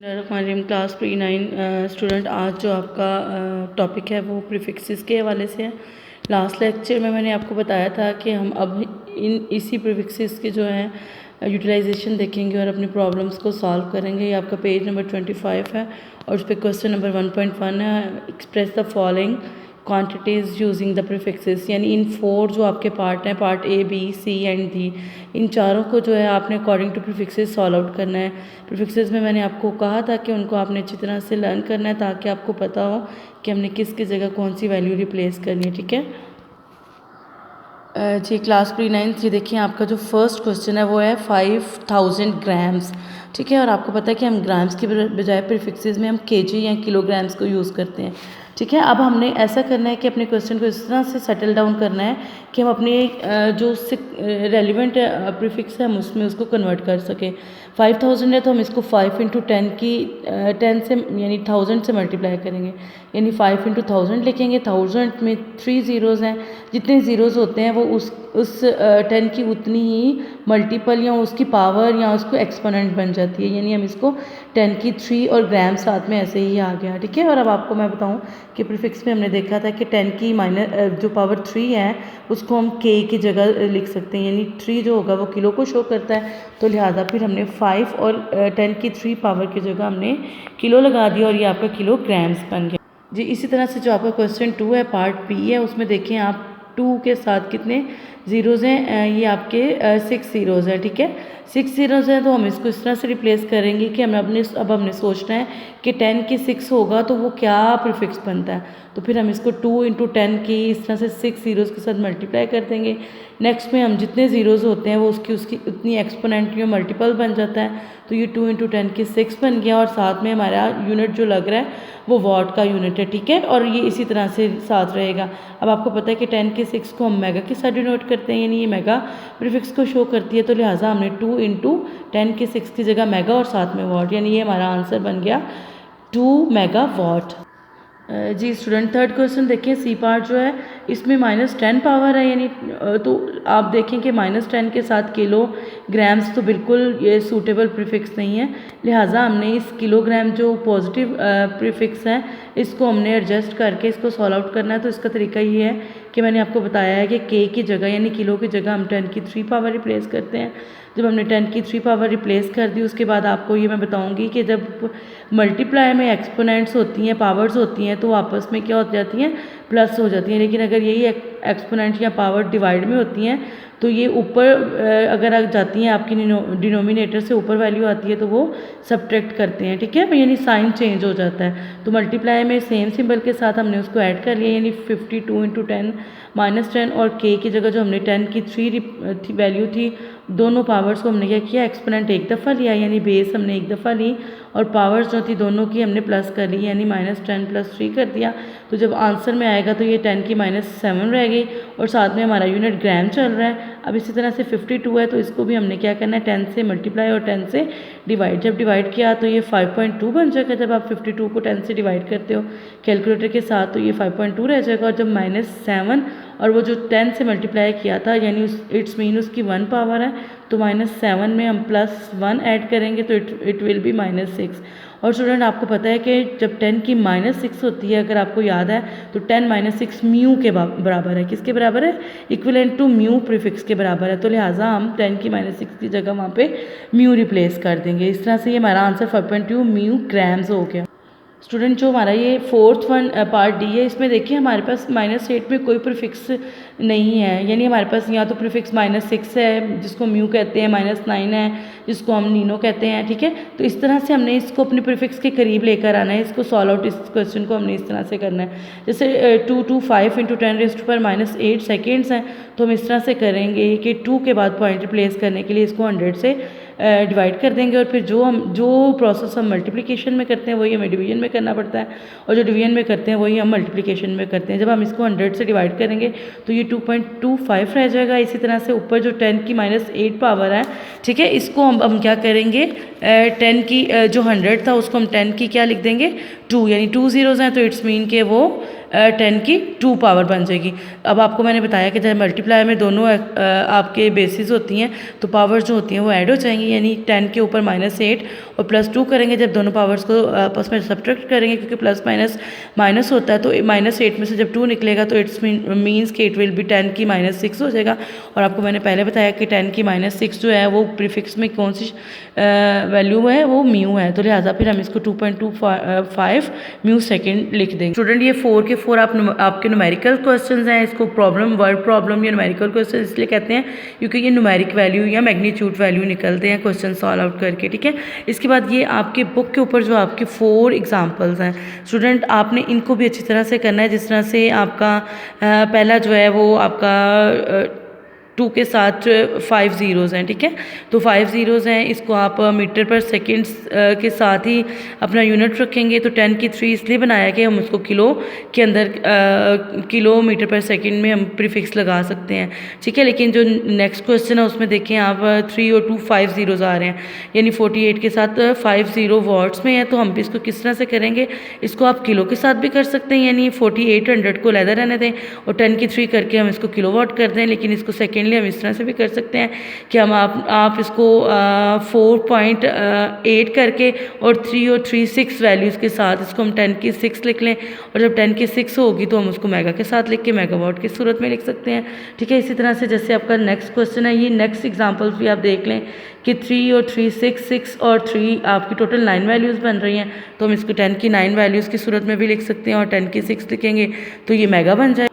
हमारी class pre 9 student. आज जो आपका टॉपिक है वो प्रीफिक्सेस के हवाले से है। लास्ट लेक्चर में मैंने आपको बताया था कि हम अब इसी प्रीफिक्सेस के जो है यूटिलाइजेशन देखेंगे और अपनी प्रॉब्लम्स को सॉल्व करेंगे। ये आपका पेज नंबर 25 है और उस पर क्वेश्चन नंबर 1.1 है, express the following quantities using the prefixes. यानी इन 4 जो आपके पार्ट हैं, part A, B, C and D, इन चारों को जो है आपने according to prefixes solve out करना है। प्रीफिक्सेस में मैंने आपको कहा था कि उनको आपने अच्छी तरह से लर्न करना है ताकि आपको पता हो कि हमने किसकी जगह कौन सी वैल्यू रिप्लेस करनी है। ठीक है जी, क्लास प्री 9 ये देखिए, आपका जो फर्स्ट क्वेश्चन है वो है 5000 ग्राम्स। ठीक है, और आपको पता है कि हम ग्राम्स की बजाय प्रीफिक्सेस में हम केजी या किलोग्राम्स को यूज़ करते हैं। ठीक है, अब हमने ऐसा करना है कि अपने क्वेश्चन को इस तरह से सेटल डाउन करना है कि हम अपने जो उससे रेलिवेंट प्रीफिक्स है हम उसमें उसको कन्वर्ट कर सकें। 5000 है तो हम इसको 5 × 10 की 10 से यानी 1000 से मल्टीप्लाई करेंगे, यानी 5 × 1000 लिखेंगे। 1000 में 3 ज़ीरोज़ हैं, जितने ज़ीरोज़ होते हैं वो उस 10 की उतनी ही मल्टीपल या उसकी पावर या उसको एक्सपोनेंट बन जाती है। यानी हम इसको 10 की 3 और ग्राम साथ में ऐसे ही आ गया। ठीक है, और अब आपको मैं बताऊं कि प्रीफिक्स में हमने देखा था कि 10 की माइनस जो पावर 3 है उसको हम के की जगह लिख सकते हैं, यानी 3 जो होगा वो किलो को शो करता है, तो लिहाजा फिर हमने 5 और 10 की 3 पावर की जगह हमने किलो लगा दिया और ये आपका किलोग्राम्स बन गया। जी, इसी तरह से जो आपका क्वेश्चन 2 है, पार्ट बी है, उसमें देखें आप 2 के साथ कितने ज़ीरोज़ हैं, ये आपके 6 ज़ीरोज़ हैं। ठीक है, 6 ज़ीरोज़ हैं तो हम इसको इस तरह से रिप्लेस करेंगे कि अब हमने सोचना है कि 10 के 6 होगा तो वो क्या प्रीफिक्स बनता है। तो फिर हम इसको 2 × 10 की इस तरह से 6 ज़ीरोज़ के साथ मल्टीप्लाई कर देंगे। नेक्स्ट में हम जितने ज़ीरोज़ होते हैं वो उसकी उतनी एक्सपोनेंट या मल्टीपल बन जाता है, तो ये 2 × 10 की 6 बन गया और साथ में हमारा यूनिट जो लग रहा है वो वॉट का यूनिट है। ठीक है, और ये इसी तरह से साथ रहेगा। अब आपको पता है कि 10 के 6 को हम मेगा के साथ डिनोट करते हैं, यानी ये मेगा प्रीफिक्स को शो करती है, तो लिहाजा हमने 2 × 10 के 6 की जगह मेगा और साथ में वॉट, यानी ये हमारा आंसर बन गया 2 मेगावाट। जी स्टूडेंट, थर्ड क्वेश्चन देखिए, सी पार्ट जो है इसमें -10 पावर है, यानी तो आप देखें कि -10 के साथ किलोग्राम्स तो बिल्कुल ये सूटेबल प्रीफिक्स नहीं है, लिहाजा हमने इस किलोग्राम जो पॉजिटिव प्रीफिक्स है इसको हमने एडजस्ट करके इसको सॉल्व आउट करना है। तो इसका तरीका ये है कि मैंने आपको बताया है कि के की जगह यानी किलो की जगह हम 10 की 3 पावर रिप्लेस करते हैं। जब हमने 10 की 3 पावर रिप्लेस कर दी उसके बाद आपको ये मैं बताऊंगी कि जब मल्टीप्लाई में एक्सपोनेंट्स होती हैं, पावर्स होती हैं, तो आपस में क्या हो जाती हैं, प्लस हो जाती हैं। लेकिन अगर यही एक्सपोनेंट या पावर डिवाइड में होती हैं तो ये ऊपर अगर आ जाती हैं आपकी डिनोमिनेटर से ऊपर वैल्यू आती है तो वो सब्ट्रैक्ट करते हैं। ठीक है, यानी साइन चेंज हो जाता है। तो मल्टीप्लाई में सेम सिंबल के साथ हमने उसको ऐड कर लिया, यानी 52 × 10 -10 और के की जगह जो हमने 10 की 3 वैल्यू थी, दोनों पावर्स को हमने क्या किया, एक्सपोनेंट एक दफ़ा लिया, यानी बेस हमने एक दफ़ा ली और पावर्स जो थी दोनों की हमने प्लस कर ली, यानी -10 + 3 कर दिया। तो जब आंसर में आएगा तो ये 10 की -7 रह गई और साथ में हमारा यूनिट ग्राम चल रहा है। अब इसी तरह से 52 है तो इसको भी हमने क्या करना है, 10 से मल्टीप्लाई और 10 से डिवाइड। जब डिवाइड किया तो ये 5.2 बन जाएगा। जब आप 52 को 10 से डिवाइड करते हो कैलकुलेटर के साथ तो ये 5.2 रह जाएगा। और जब -7 और वो जो 10 से मल्टीप्लाई किया था यानी इट्स मीन उसकी 1 पावर है, तो -7 में हम +1 ऐड करेंगे तो इट विल बी -6। और स्टूडेंट आपको पता है कि जब 10 की -6 होती है, अगर आपको याद है तो 10 - 6 म्यू के बराबर है। किसके बराबर है, इक्विवेलेंट टू म्यू प्रीफिक्स के बराबर है, तो लिहाजा हम 10 की -6 की जगह वहाँ पे म्यू रिप्लेस कर देंगे। इस तरह से ये हमारा आंसर 5.2 म्यू ग्राम्स हो गया। स्टूडेंट, जो हमारा ये फोर्थ वन पार्ट डी है, इसमें देखिए हमारे पास -8 में कोई प्रीफिक्स नहीं है, यानी हमारे पास या तो प्रीफिक्स -6 है जिसको म्यू कहते हैं, -9 है जिसको हम नीनो कहते हैं। ठीक है, तो इस तरह से हमने इसको अपने प्रीफिक्स के करीब लेकर आना है। इसको सॉल्व आउट, इस क्वेश्चन को हमने इस तरह से करना है, जैसे 2 × 5 × 10⁻⁸ सेकेंड्स हैं, तो हम इस तरह से करेंगे कि 2 के बाद पॉइंट रिप्लेस करने के लिए इसको 100 से डिवाइड कर देंगे और फिर जो प्रोसेस हम मल्टीप्लिकेशन में करते हैं वही हमें डिवीजन में करना पड़ता है और जो डिवीजन में करते हैं वही हम मल्टीप्लिकेशन में करते हैं। जब हम इसको 100 से डिवाइड करेंगे तो ये 2.25 रह जाएगा। इसी तरह से ऊपर जो 10 की -8 पावर है, ठीक है, इसको हम क्या करेंगे, 10 की जो 100 था उसको हम 10 की क्या लिख देंगे, 2, यानी 2 ज़ीरोज़ हैं तो इट्स मीन के वो 10 की 2 पावर बन जाएगी। अब आपको मैंने बताया कि जब मल्टीप्लायर में दोनों आपके बेसिस होती हैं तो पावर जो होती हैं वो ऐड हो जाएंगी, यानी 10 के ऊपर -8 और +2 करेंगे जब दोनों पावर्स को आपस में सब्ट्रैक्ट करेंगे, क्योंकि प्लस माइनस माइनस होता है, तो -8 में से जब 2 निकलेगा तो इट्स मीन्स कि इट विल बी 10 की -6 हो जाएगा। और आपको मैंने पहले बताया कि 10 की -6 जो है वो प्रीफिक्स में कौन सी वैल्यू है, वो म्यू है, तो लिहाजा फिर हम इसको 2.25 म्यू सेकेंड लिख देंगे। स्टूडेंट ये 4 के 4 आपके न्यूमेरिकल क्वेश्चंस हैं। इसको प्रॉब्लम वर्ड प्रॉब्लम या न्यूमेरिकल क्वेश्चन इसलिए कहते हैं क्योंकि ये न्यूमेरिक वैल्यू या मैग्नीट्यूड वैल्यू निकलते हैं क्वेश्चन सॉल्व आउट करके, ठीक है। इसके बाद ये आपके बुक के ऊपर जो आपके 4 एग्जाम्पल्स हैं स्टूडेंट, आपने इनको भी अच्छी तरह से करना है, जिस तरह से आपका पहला जो है वो आपका 2 के साथ 5 ज़ीरोज़ हैं, ठीक है। तो 5 ज़ीरोज़ हैं, इसको आप मीटर पर सेकंड्स के साथ ही अपना यूनिट रखेंगे। तो 10 की 3 इसलिए बनाया कि हम उसको किलो के अंदर किलोमीटर पर सेकंड में हम प्रीफिक्स लगा सकते हैं, ठीक है। लेकिन जो नेक्स्ट क्वेश्चन है उसमें देखें आप 3 और 2 5 ज़ीरोज़ आ रहे हैं, यानी 48 के साथ 50 वॉट्स में है। तो हम भी इसको किस तरह से करेंगे, इसको आप किलो के साथ भी कर सकते हैं, यानी 4800 को लहदा रहने दें और 10 की 3 करके हम इसको किलो वॉट कर दें। लेकिन इसको सेकेंडली हम इस तरह से भी कर सकते हैं कि हम आप इसको 4.8 करके और 3 और 3 6 वैल्यूज़ के साथ इसको हम 10 की 6 लिख लें, और जब 10 की 6 होगी तो हम उसको मेगा के साथ लिख के मेगावाट की सूरत में लिख सकते हैं, ठीक है। इसी तरह से जैसे आपका नेक्स्ट क्वेश्चन है, ये नेक्स्ट एग्जांपल्स भी आप देख लें कि 3 और 3 6 और 3 आपकी टोटल 9 वैल्यूज़ बन रही हैं। तो हम इसको 10 की 9 वैल्यूज़ की सूरत में भी लिख सकते हैं और 10 की 6 लिखेंगे तो ये मेगा बन जाए।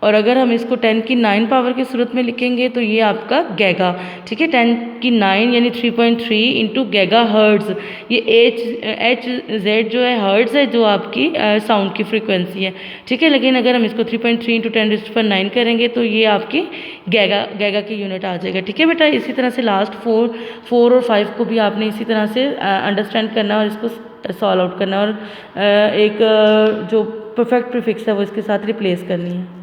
और अगर हम इसको 10 की 9 पावर की सूरत में लिखेंगे तो ये आपका गैगा, ठीक है। 10 की 9 यानी 3.3 इंटू गैगा हर्ट्ज़, ये एच जेड जो है हर्ट्ज़ है, जो आपकी साउंड की फ्रीक्वेंसी है, ठीक है। लेकिन अगर हम इसको 3.3 इंटू 10⁹ करेंगे तो ये आपकी गैगा की यूनिट आ जाएगा, ठीक है बेटा। इसी तरह से लास्ट 4 और 5 को भी आपने इसी तरह से अंडरस्टैंड करना और इसको सॉल्व आउट करना और एक जो परफेक्ट प्रीफिक्स है वो इसके साथ रिप्लेस करनी है।